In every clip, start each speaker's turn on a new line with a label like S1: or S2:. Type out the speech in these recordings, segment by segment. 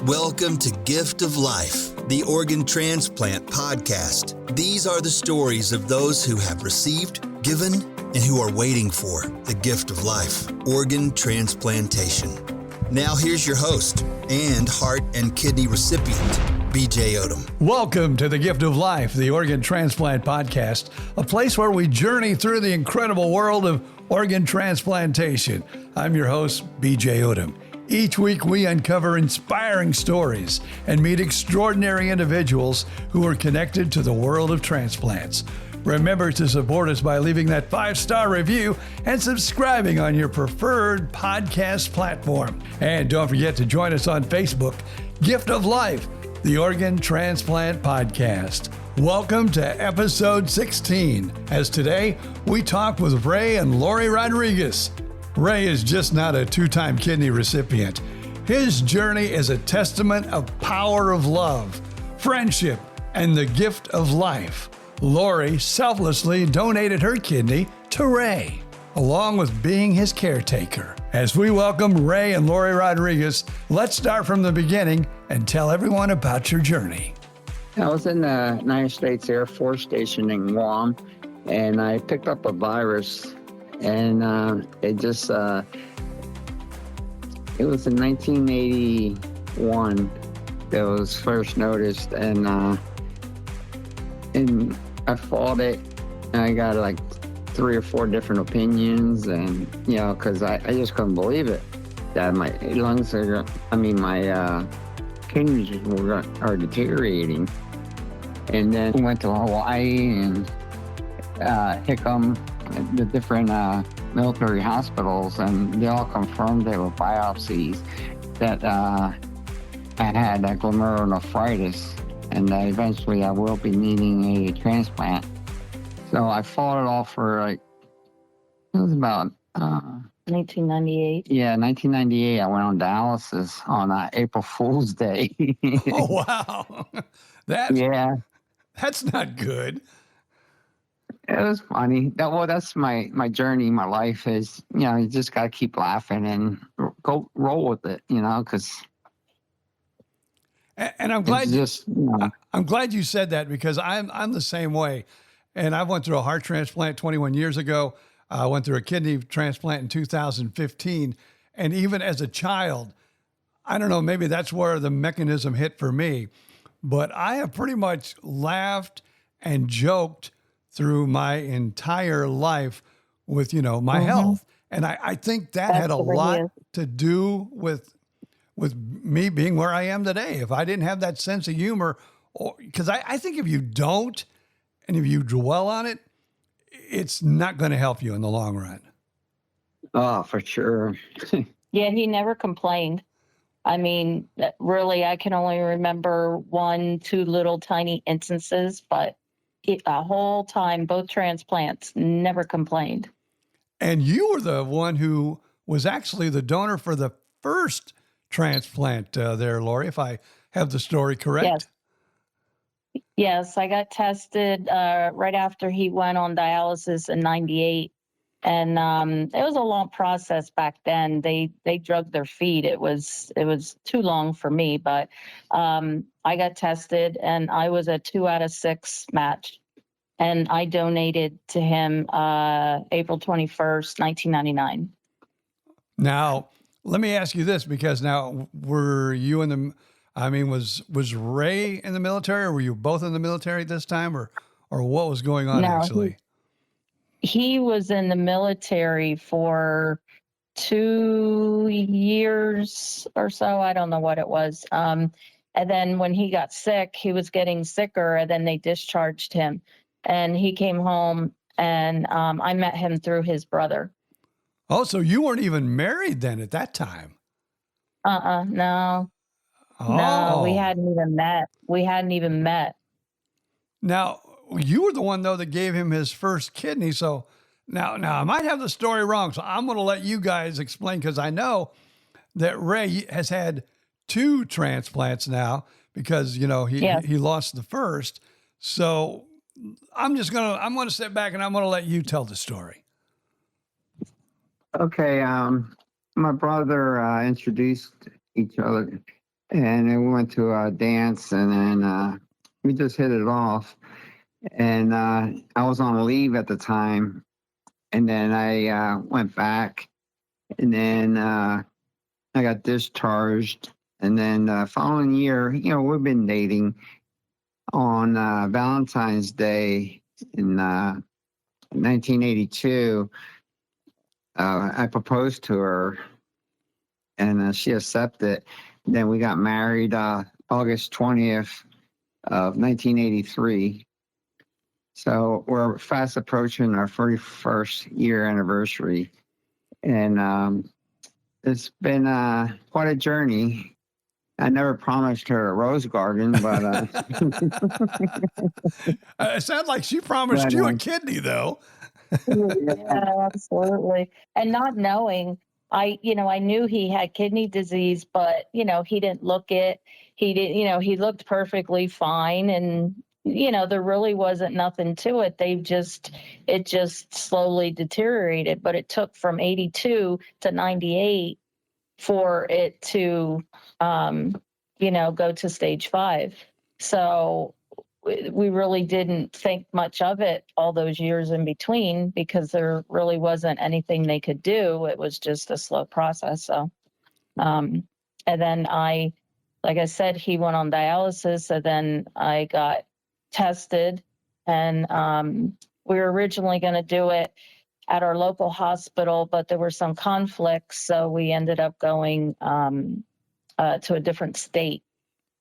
S1: Welcome to Gift of Life, the Organ Transplant podcast. These are the stories of those who have received, given, and who are waiting for the gift of life, organ transplantation. Now here's your host and heart and kidney recipient, BJ Odom.
S2: Welcome to the Gift of Life, the Organ Transplant Podcast, a place where we journey through the incredible world of organ transplantation. I'm your host, BJ Odom. Each week we uncover inspiring stories and meet extraordinary individuals who are connected to the world of transplants. Remember to support us by leaving that 5-star review and subscribing on your preferred podcast platform. And don't forget to join us on Facebook, Gift of Life, the Organ Transplant Podcast. Welcome to episode 16, as today we talk with Ray and Lori Rodriguez. Ray is just not a 2-time kidney recipient. His journey is a testament of power of love, friendship, and the gift of life. Lori selflessly donated her kidney to Ray, along with being his caretaker. As we welcome Ray and Lori Rodriguez, let's start from the beginning and tell everyone about your journey.
S3: I was in the United States Air Force Station in Guam, and I picked up a virus, and it was in 1981 that was first noticed, and I fought it, and I got like 3 or 4 different opinions, and because I just couldn't believe it that my lungs my kidneys are deteriorating. And then we went to Hawaii and Hickam, the different military hospitals, and they all confirmed they were biopsies that I had glomerulonephritis, and that eventually I will be needing a transplant. So I fought it all for it was about
S4: 1998.
S3: Yeah, 1998. I went on dialysis on April Fool's Day.
S2: Oh, wow. That's not good.
S3: It was funny. That's my journey. My life is, you just got to keep laughing and go roll with it, because.
S2: And I'm glad I'm glad you said that, because I'm the same way. And I went through a heart transplant 21 years ago. I went through a kidney transplant in 2015. And even as a child, I don't know, maybe that's where the mechanism hit for me. But I have pretty much laughed and joked through my entire life with, my health. And I think that had a lot to do with me being where I am today. If I didn't have that sense of humor, because I think if you don't, and if you dwell on it, it's not going to help you in the long run.
S3: Oh, for sure.
S4: Yeah, he never complained. I mean, really, I can only remember 1, 2 little tiny instances, but a whole time, both transplants, never complained.
S2: And you were the one who was actually the donor for the first transplant there, Lori, if I have the story correct.
S4: Yes, I got tested right after he went on dialysis in 98. And it was a long process back then. They drug their feet. It was too long for me, but I got tested, and I was a 2 out of 6 match, and I donated to him April 21st, 1999.
S2: Now, let me ask you this, because now were you in the? I mean, was Ray in the military, or were you both in the military at this time, or what was going on actually?
S4: He was in the military for 2 years or so. I don't know what it was. And then when he got sick, he was getting sicker, and then they discharged him. And he came home, and I met him through his brother.
S2: Oh, so you weren't even married then at that time?
S4: No.
S2: Oh.
S4: No, we hadn't even met.
S2: Now, you were the one, though, that gave him his first kidney. So now I might have the story wrong. So I'm going to let you guys explain, because I know that Ray has had 2 transplants now, because, he lost the first. So I'm going to sit back and I'm going to let you tell the story.
S3: Okay. My brother introduced each other and then we went to a dance, and then we just hit it off. And I was on leave at the time, and then I went back, and then I got discharged. And then following year, we've been dating. On Valentine's Day in 1982, I proposed to her, and she accepted. Then we got married August 20th of 1983. So we're fast approaching our 41st year anniversary. And it's been quite a journey. I never promised her a rose garden, but
S2: It sounds like she promised you a kidney, though.
S4: Yeah, absolutely. And not knowing, I knew he had kidney disease, but, he didn't look it. He didn't, he looked perfectly fine. And, there really wasn't nothing to it. It just slowly deteriorated, but it took from 82 to 98 for it to, go to stage 5. So we really didn't think much of it all those years in between because there really wasn't anything they could do. It was just a slow process. So, and then like I said, he went on dialysis, and then I got tested, and we were originally going to do it at our local hospital, but there were some conflicts. So we ended up going to a different state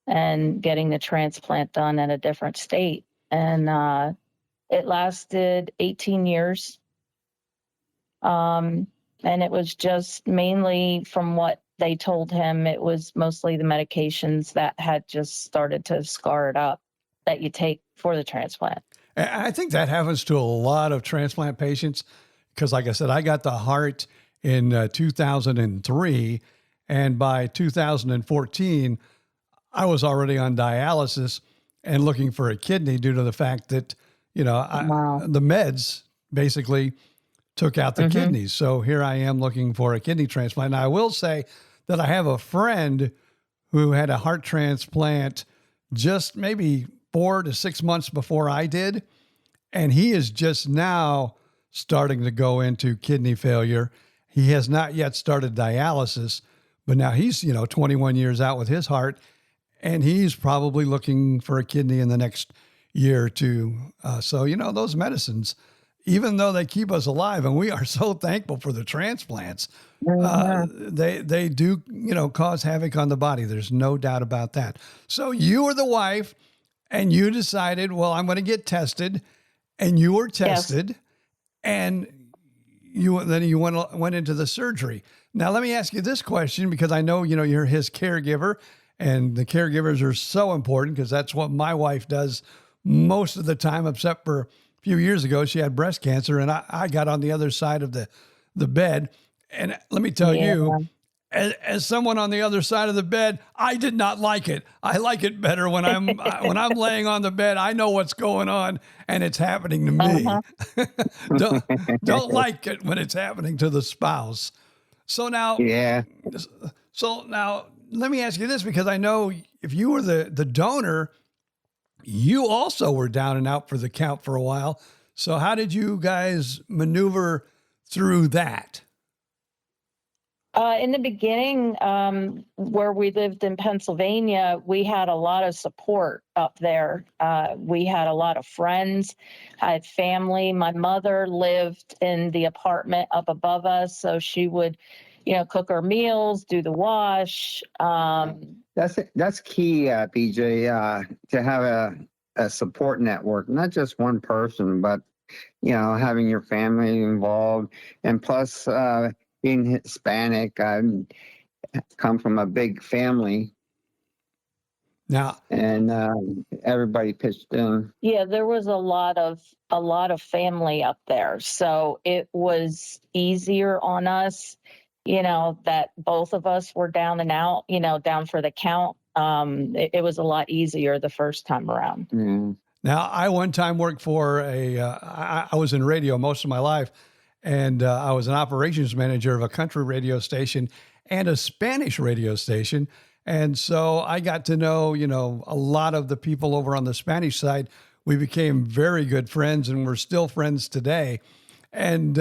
S4: and getting the transplant done in a different state. And it lasted 18 years. And it was just mainly from what they told him, it was mostly the medications that had just started to scar it up that you take for the transplant.
S2: And I think that happens to a lot of transplant patients because, like I said, I got the heart in 2003, and by 2014, I was already on dialysis and looking for a kidney due to the fact that, the meds basically took out the kidneys. So here I am looking for a kidney transplant. Now, I will say that I have a friend who had a heart transplant just maybe 4 to 6 months before I did. And he is just now starting to go into kidney failure. He has not yet started dialysis, but now he's, 21 years out with his heart, and he's probably looking for a kidney in the next year or two. So, those medicines, even though they keep us alive, and we are so thankful for the transplants, they do, cause havoc on the body. There's no doubt about that. So you were the wife, and you decided, well, I'm going to get tested, and you were tested, yes. And you went into the surgery. Now, let me ask you this question, because I know, you're his caregiver, and the caregivers are so important because that's what my wife does most of the time, except for a few years ago, she had breast cancer, and I got on the other side of the bed. And let me tell you, as someone on the other side of the bed, I did not like it. I like it better when I'm laying on the bed. I know what's going on, and it's happening to me. Don't like it when it's happening to the spouse. So now, let me ask you this, because I know if you were the donor, you also were down and out for the count for a while. So how did you guys maneuver through that?
S4: In the beginning, where we lived in Pennsylvania, we had a lot of support up there. We had a lot of friends, I had family. My mother lived in the apartment up above us, so she would, cook our meals, do the wash.
S3: That's key, BJ, to have a support network, not just one person, but, having your family involved. And plus, being Hispanic, I come from a big family.
S2: Now,
S3: and everybody pitched in.
S4: Yeah, there was a lot of family up there, so it was easier on us, that both of us were down and out, down for the count. It was a lot easier the first time around.
S3: Mm.
S2: Now, I one time worked for I was in radio most of my life, and I was an operations manager of a country radio station. and a Spanish radio station. And so I got to know, a lot of the people over on the Spanish side. We became very good friends, and we're still friends today. And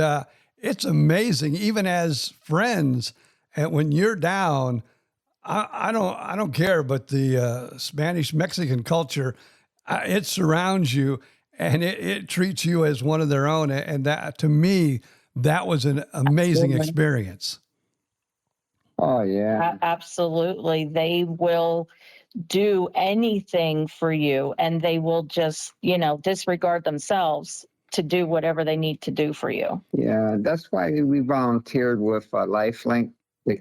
S2: it's amazing, even as friends, and when you're down, I don't care, but the Spanish Mexican culture, it surrounds you, and it treats you as one of their own. And that, to me, that was an amazing
S4: Absolutely.
S2: experience.
S3: Oh yeah.
S4: Absolutely. They will do anything for you, and they will just, disregard themselves to do whatever they need to do for you.
S3: Yeah, that's why we volunteered with Lifelink to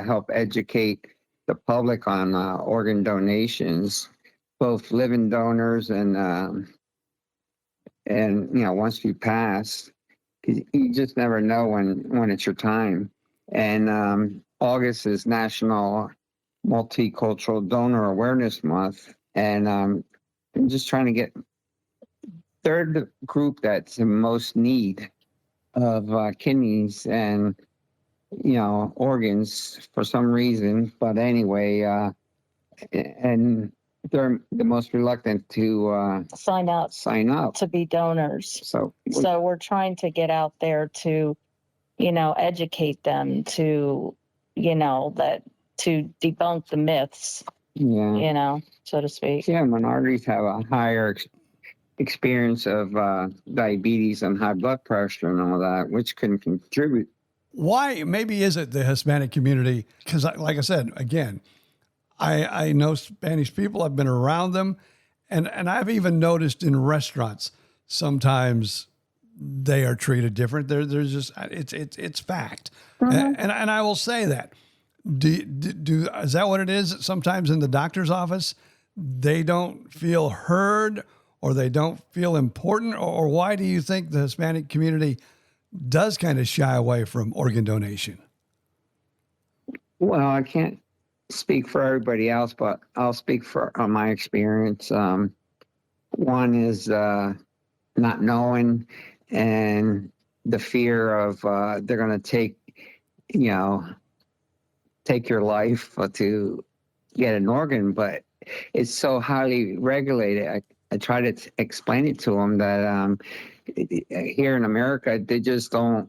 S3: help educate the public on organ donations, both living donors and once you pass, 'cause you just never know when it's your time. And August is National Multicultural Donor Awareness Month, and I'm just trying to get third group that's in most need of kidneys and organs for some reason. But anyway, and they're the most reluctant to
S4: Sign up
S3: sign up.
S4: to be donors.
S3: So
S4: So we're trying to get out there to, educate them to, that to debunk the myths,
S3: yeah,
S4: so to speak.
S3: yeah, minorities have a higher experience of diabetes and high blood pressure and all that, which can contribute.
S2: Why maybe is it the Hispanic community? Because like I said, again, I know Spanish people. I've been around them, and I've even noticed in restaurants sometimes they are treated different. There's just it's fact, and I will say that. Do is that what it is? Sometimes in the doctor's office, they don't feel heard, or they don't feel important, or why do you think the Hispanic community does kind of shy away from organ donation?
S3: Well, I can't speak for everybody else, but I'll speak for my experience. One is not knowing, and the fear of they're going to take your life to get an organ, but it's so highly regulated. I try to explain it to them that here in America, they just don't,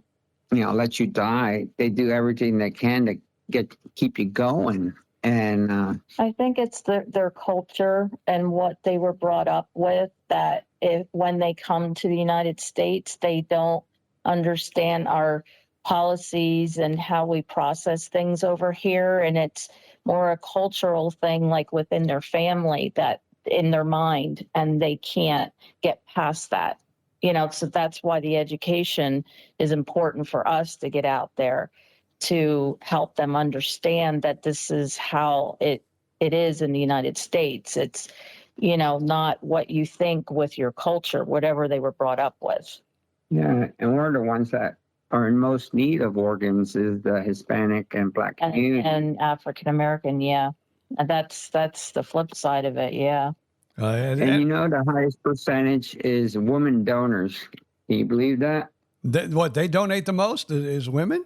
S3: let you die. They do everything they can to keep you going. And
S4: I think it's their culture and what they were brought up with, that when they come to the United States, they don't understand our policies and how we process things over here. And it's more a cultural thing, like within their family, that in their mind, and they can't get past that. So that's why the education is important for us to get out there to help them understand that this is how it is in the United States. It's, not what you think with your culture, whatever they were brought up with.
S3: yeah, and we're the ones that are in most need of organs is the Hispanic and Black community.
S4: And African American, yeah. And that's the flip side of it, yeah.
S3: And the highest percentage is women donors. Can you believe that?
S2: What they donate the most is women?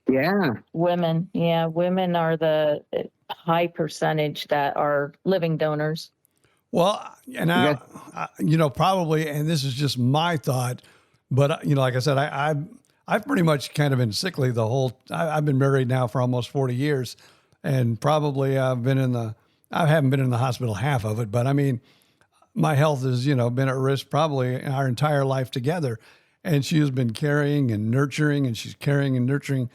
S3: Yeah.
S4: Women, yeah. Women are the high percentage that are living donors.
S2: Well, and probably, and this is just my thought, but like I said, I've pretty much kind of been sickly I've been married now for almost 40 years, and probably I haven't been in the hospital half of it, but I mean, my health has, been at risk probably our entire life together. And she has been carrying and nurturing, and she's carrying and nurturing,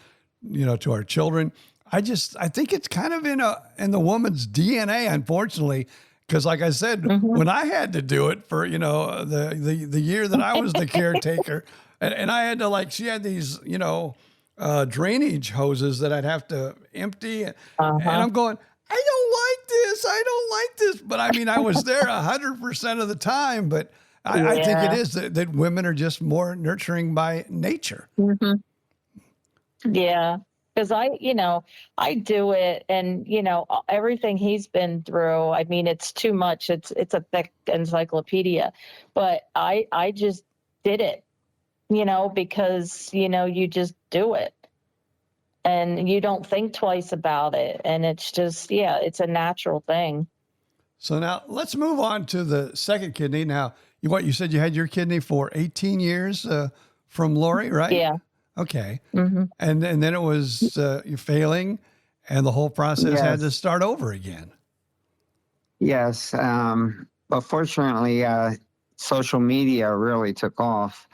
S2: to our children. I think it's kind of in the woman's DNA, unfortunately, because like I said, when I had to do it for, the year that I was the caretaker, and I had to she had these, drainage hoses that I'd have to empty. And I'm going, I don't like this. But I mean, I was there 100% of the time, but I think it is that women are just more nurturing by nature.
S4: Mm-hmm. Yeah. Because I do it, and everything he's been through. I mean, it's too much. It's a thick encyclopedia, but I just did it, because you just do it. and you don't think twice about it. And it's just, yeah, it's a natural thing.
S2: So now let's move on to the second kidney. Now, you said you had your kidney for 18 years from Lori, right?
S4: Yeah.
S2: Okay.
S4: Hmm.
S2: And then it was you failing, and the whole process had to
S3: Yes.
S2: start over again.
S3: Yes. But fortunately, social media really took off,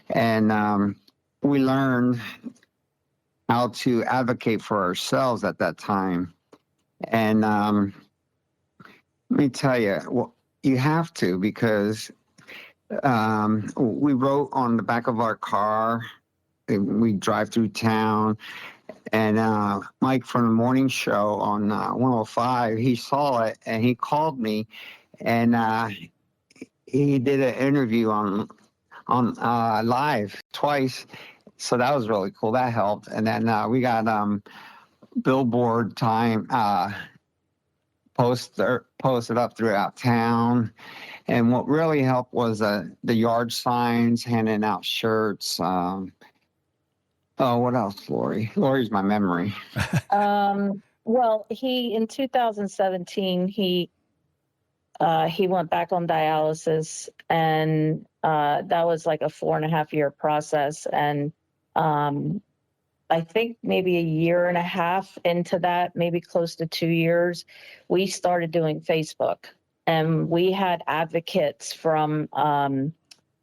S3: and we learned how to advocate for ourselves at that time. And let me tell you, well, you have to, because we wrote on the back of our car. We drive through town, and Mike from the morning show on 105, he saw it and he called me, and he did an interview on live twice. So that was really cool. That helped. And then we got billboard time posted up throughout town. And what really helped was the yard signs, handing out shirts. Oh, what else, Lori? Lori's my memory.
S4: Well, in 2017, he went back on dialysis, and that was like a 4.5 year process. And I think maybe a year and a half into that, maybe close to 2 years, we started doing Facebook, and we had advocates from,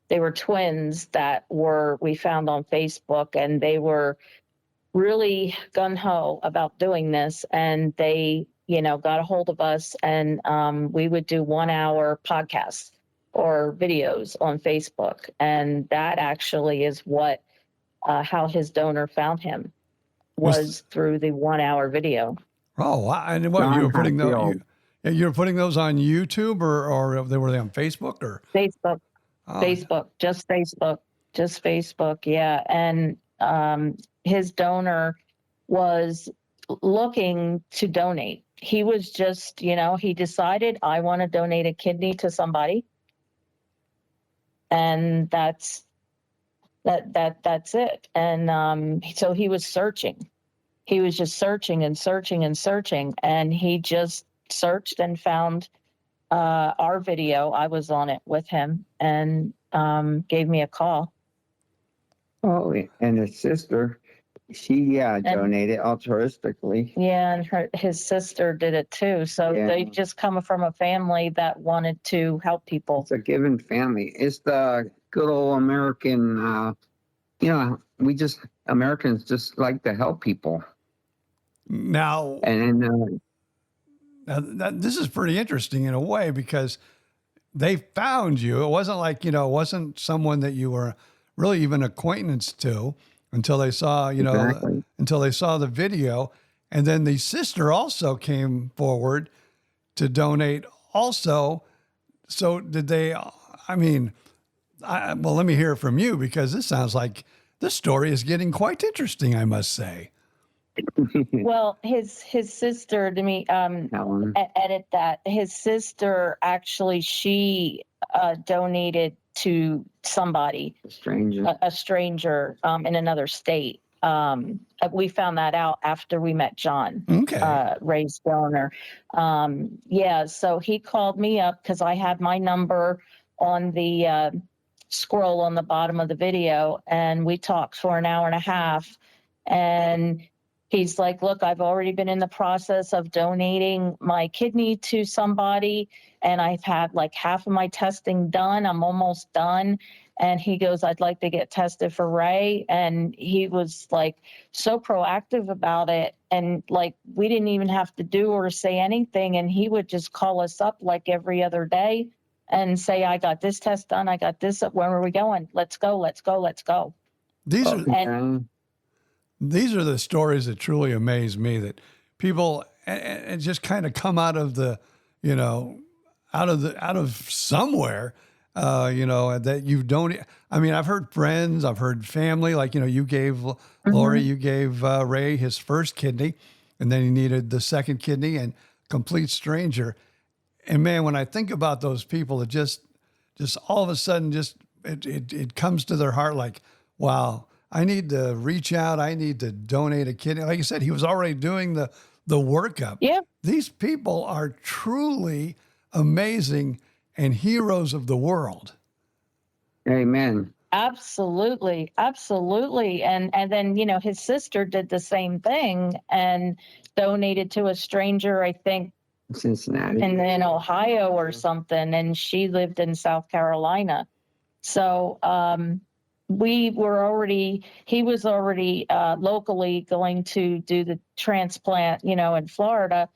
S4: they were twins that we found on Facebook, and they were really gun ho about doing this. And they, got a hold of us, and we would do 1 hour podcasts or videos on Facebook. And that actually is how his donor found him, was through the 1 hour video.
S2: Oh, wow. And what, you were putting you were putting those on YouTube, or were they on Facebook, or
S4: Facebook,
S2: oh.
S4: Facebook, just Facebook. Yeah. And his donor was looking to donate. He was just, he decided, I want to donate a kidney to somebody. And that's it. And so he was searching. He was just searching and searching and searching. And he just searched and found our video. I was on it with him, and gave me a call.
S3: Oh, and his sister, she donated altruistically.
S4: Yeah, and his sister did it too. So they just come from a family that wanted to help people.
S3: It's a giving family. It's the good old American, Americans just like to help people.
S2: Now, this is pretty interesting in a way, because they found you. It wasn't like, it wasn't someone that you were really even acquaintance to until they saw, until they saw the video. And then the sister also came forward to donate also. So did they, well, let me hear from you, because this sounds like this story is getting quite interesting, I must say.
S4: Well, his sister, to me, edit that. His sister, actually, she donated to somebody, a stranger in another state. We found that out after we met John, Ray's donor. So he called me up because I had my number on the scroll on the bottom of the video, and we talked for an hour and a half. And he's like, look, I've already been in the process of donating my kidney to somebody, and I've had like half of my testing done. I'm almost done. And he goes, I'd like to get tested for Ray. And he was like so proactive about it. And like, we didn't even have to do or say anything. And he would just call us up like every other day and say, I got this test done. I got this. Where are we going? Let's go.
S2: These are the stories that truly amaze me, that people and just kind of come out of the, out of somewhere, that you don't. I mean, I've heard friends, I've heard family, like, you gave Lori, you gave Ray his first kidney, and then he needed the second kidney, and complete stranger. And man, when I think about those people, it just all of a sudden, it comes to their heart like, wow. I need to reach out. I need to donate a kidney. Like you said, he was already doing the workup.
S4: Yeah.
S2: These people are truly amazing and heroes of the world.
S3: Amen.
S4: Absolutely, absolutely. And then, his sister did the same thing and donated to a stranger, I think,
S3: Cincinnati.
S4: in Ohio or something, and she lived in South Carolina. So he was already locally going to do the transplant, in Florida.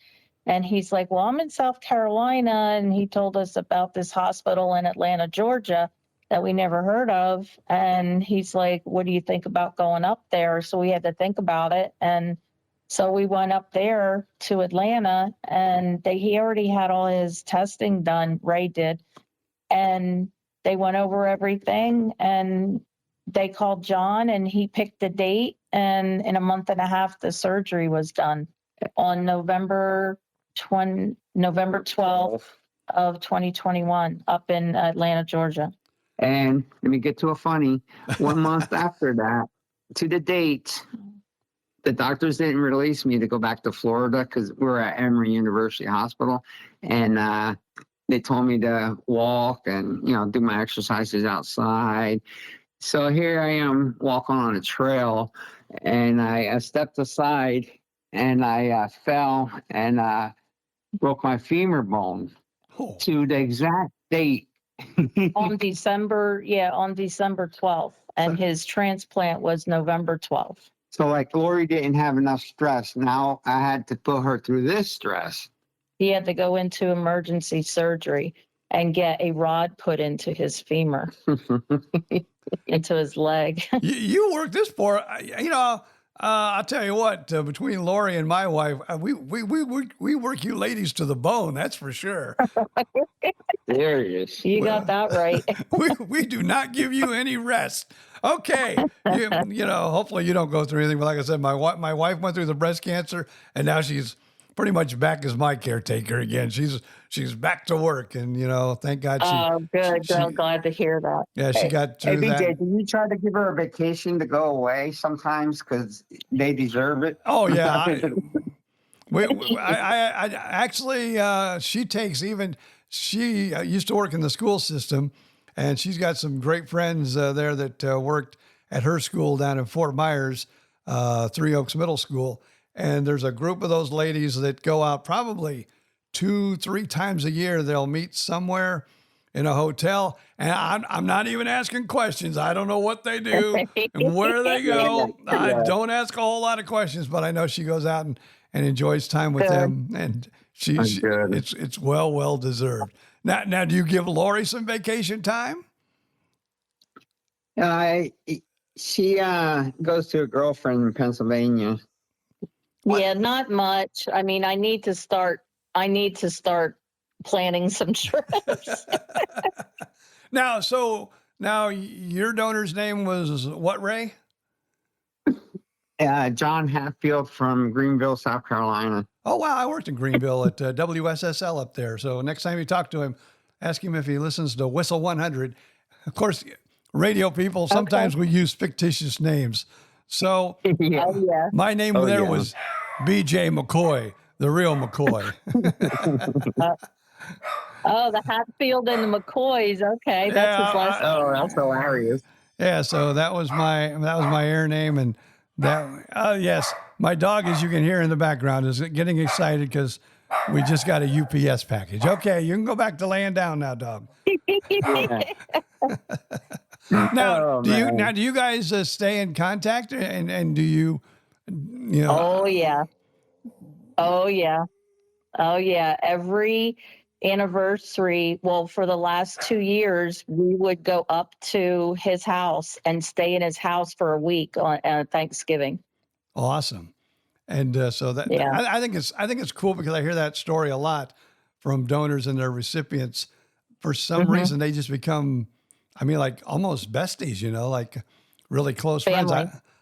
S4: And he's like, well, I'm in South Carolina. And he told us about this hospital in Atlanta, Georgia, that we never heard of. And he's like, what do you think about going up there? So we had to think about it. And so we went up there to Atlanta, and he already had all his testing done. Ray did. And they went over everything, and they called John, and he picked a date. And in a month and a half, the surgery was done on November 12th of 2021 up in Atlanta, Georgia.
S3: And let me get to a funny. 1 month after that, to the date, the doctors didn't release me to go back to Florida because we're at Emory University Hospital. And they told me to walk and, do my exercises outside. So here I am walking on a trail, and I stepped aside, and I fell and broke my femur bone to the exact date.
S4: on December 12th, and his transplant was November 12th.
S3: So like Lori didn't have enough stress. Now I had to put her through this stress.
S4: He had to go into emergency surgery and get a rod put into his femur, into his leg.
S2: You worked this for, I'll tell you what, between Lori and my wife, we work you ladies to the bone. That's for sure.
S3: Serious.
S4: You got that right.
S2: we do not give you any rest. Okay. Hopefully you don't go through anything. But like I said, my wife went through the breast cancer, and now she's pretty much back as my caretaker again. She's back to work, and thank God she.
S4: Oh, good. I'm glad to hear that.
S2: Yeah, she got through that.
S3: BJ, do you try to give her a vacation to go away sometimes because they deserve it?
S2: Oh yeah. I actually, she takes even. She used to work in the school system, and she's got some great friends there that worked at her school down in Fort Myers, Three Oaks Middle School. And there's a group of those ladies that go out probably 2-3 times a year. They'll meet somewhere in a hotel, and I'm not even asking questions. I don't know what they do and where they go. I don't ask a whole lot of questions, but I know she goes out and enjoys time with them, and it's well deserved. Now, do you give Lori some vacation time?
S3: She goes to a girlfriend in Pennsylvania.
S2: What?
S4: Yeah, not much. I mean, I need to start planning some trips.
S2: Now your donor's name was what, Ray?
S3: John Hatfield from Greenville, South Carolina.
S2: Oh, wow. I worked in Greenville at WSSL up there. So next time you talk to him, ask him if he listens to Whistle 100. Of course, radio people, sometimes we use fictitious names. So my name was BJ McCoy, the real McCoy.
S4: The Hatfield and the McCoys. Okay, that's his last.
S3: Oh, that's hilarious.
S2: Yeah, so that was my air name, and that yes, my dog, as you can hear in the background, is getting excited because we just got a UPS package. Okay, you can go back to laying down now, dog. Now, do you guys stay in contact, and do you
S4: Oh yeah. Every anniversary, well, for the last 2 years, we would go up to his house and stay in his house for a week on Thanksgiving.
S2: Awesome. And so that I think it's cool because I hear that story a lot from donors and their recipients. For some reason, they just become, like almost besties, like really close friends.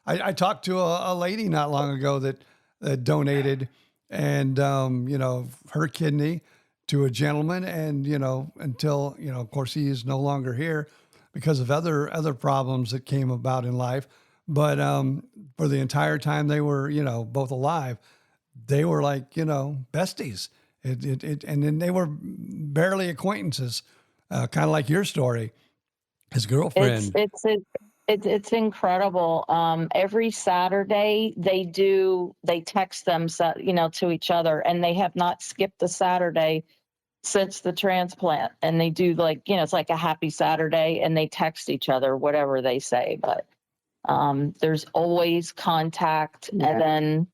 S2: I talked to a lady not long ago that donated, and her kidney to a gentleman, and until of course he is no longer here because of other problems that came about in life. but for the entire time they were, both alive, they were like, besties. And then they were barely acquaintances, kind of like your story. His girlfriend.
S4: It's incredible. Every Saturday they text them, to each other, and they have not skipped a Saturday since the transplant. And they do it's like a happy Saturday, and they text each other, whatever they say. But there's always contact.
S3: Yeah.
S4: And then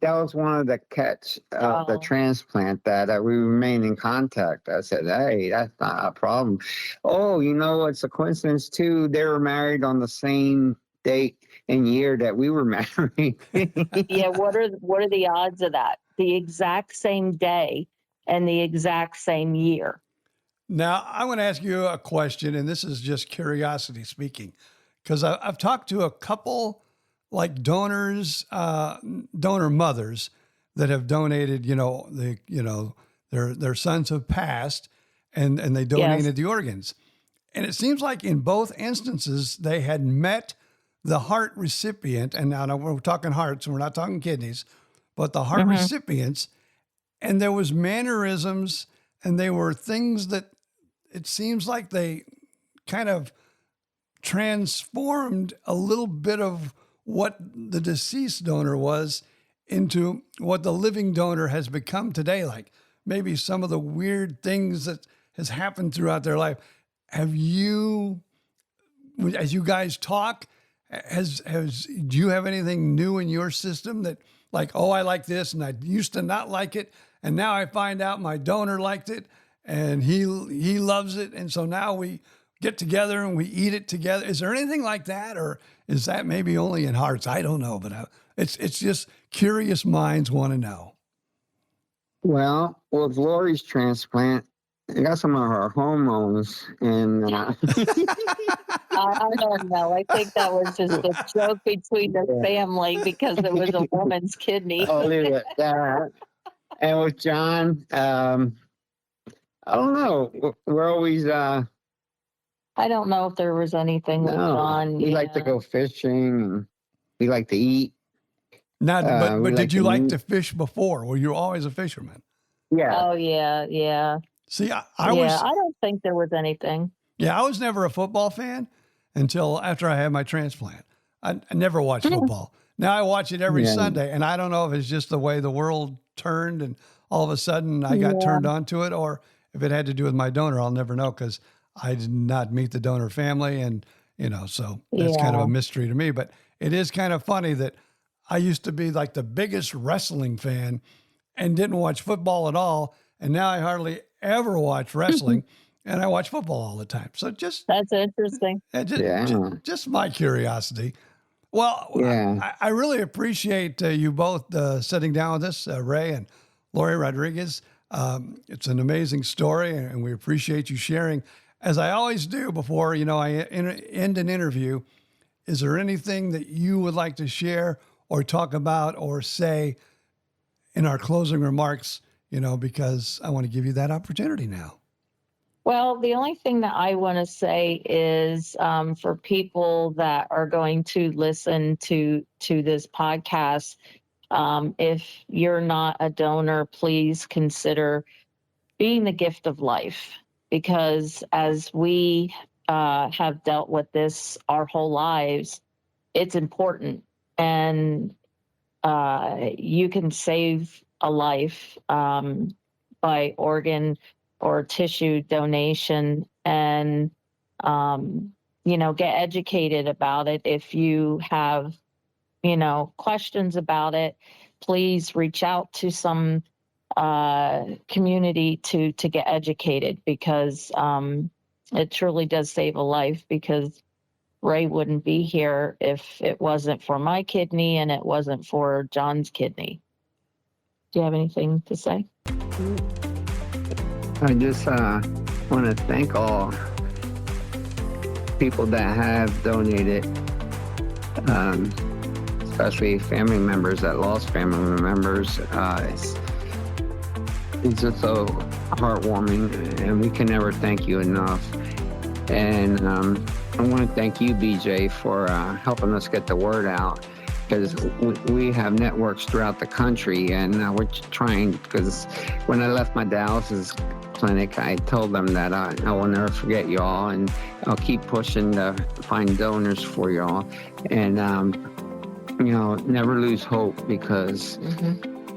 S3: that was one of the catch of the transplant, that we remain in contact. I said, hey, that's not a problem. Oh, it's a coincidence too. They were married on the same date and year that we were married.
S4: yeah, what are the odds of that? The exact same day and the exact same year.
S2: Now, I want to ask you a question, and this is just curiosity speaking, because I've talked to a couple like donors, donor mothers that have donated, their sons have passed and they donated the organs. And it seems like in both instances, they had met the heart recipient. And now we're talking hearts, and we're not talking kidneys, but the heart recipients. And there was mannerisms, and they were things that it seems like they kind of transformed a little bit of what the deceased donor was into what the living donor has become today. Like maybe some of the weird things that has happened throughout their life. Have you, as you guys talk, do you have anything new in your system that like, oh, I like this and I used to not like it, and now I find out my donor liked it and he loves it, and so now we get together and we eat it together? Is there anything like that, or is that maybe only in hearts? I don't know, but it's just curious minds want to know.
S3: Well, with Lori's transplant, I got some of her hormones, and
S4: I don't know. I think that was just a joke between the family because it was a woman's kidney.
S3: I'll leave it at that. And with John, I don't know. We're always
S4: I don't know if there was anything with John.
S3: We like to go fishing, and we like to eat.
S2: Not, but did you like to fish before? Were you always a fisherman?
S3: Yeah.
S4: Oh yeah.
S2: See, I
S4: don't think there was anything.
S2: Yeah, I was never a football fan until after I had my transplant. I never watched football. Now I watch it every Sunday, and I don't know if it's just the way the world turned and all of a sudden I got turned on to it, or if it had to do with my donor. I'll never know because I did not meet the donor family, and so that's kind of a mystery to me. But it is kind of funny that I used to be like the biggest wrestling fan and didn't watch football at all, and now I hardly ever watch wrestling, and I watch football all the time. So
S4: that's interesting.
S2: Just my curiosity. Well, I really appreciate you both sitting down with us, Ray and Lori Rodriguez. It's an amazing story, and we appreciate you sharing. As I always do before, I end an interview, is there anything that you would like to share or talk about or say in our closing remarks, because I want to give you that opportunity now?
S4: Well, the only thing that I want to say is for people that are going to listen to this podcast, if you're not a donor, please consider being the gift of life, because as we have dealt with this our whole lives, it's important, and you can save a life by organ or tissue donation, and get educated about it. If you have questions about it, please reach out to some community to get educated, because it truly does save a life, because Ray wouldn't be here if it wasn't for my kidney and it wasn't for John's kidney. Do you have anything to say?
S3: I just want to thank all people that have donated, especially family members that lost family members. It's just so heartwarming, and we can never thank you enough. And I want to thank you, BJ, for helping us get the word out, because we have networks throughout the country, and we're trying, because when I left my dialysis clinic, I told them that I will never forget y'all, and I'll keep pushing to find donors for y'all, and never lose hope, because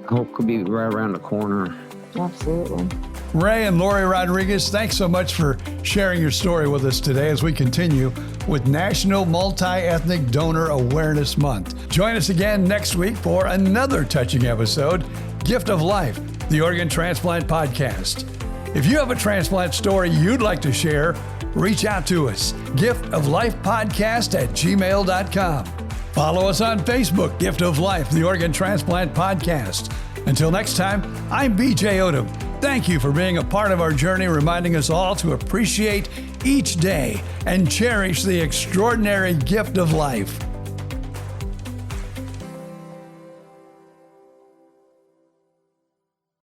S3: hope could be right around the corner.
S4: Absolutely.
S2: Ray and Lori Rodriguez, thanks so much for sharing your story with us today as we continue with National Multi-Ethnic Donor Awareness Month. Join us again next week for another touching episode, Gift of Life, the Organ Transplant Podcast. If you have a transplant story you'd like to share, reach out to us, giftoflifepodcast@gmail.com. Follow us on Facebook, Gift of Life, the Organ Transplant Podcast. Until next time, I'm BJ Odom. Thank you for being a part of our journey, reminding us all to appreciate each day and cherish the extraordinary gift of life.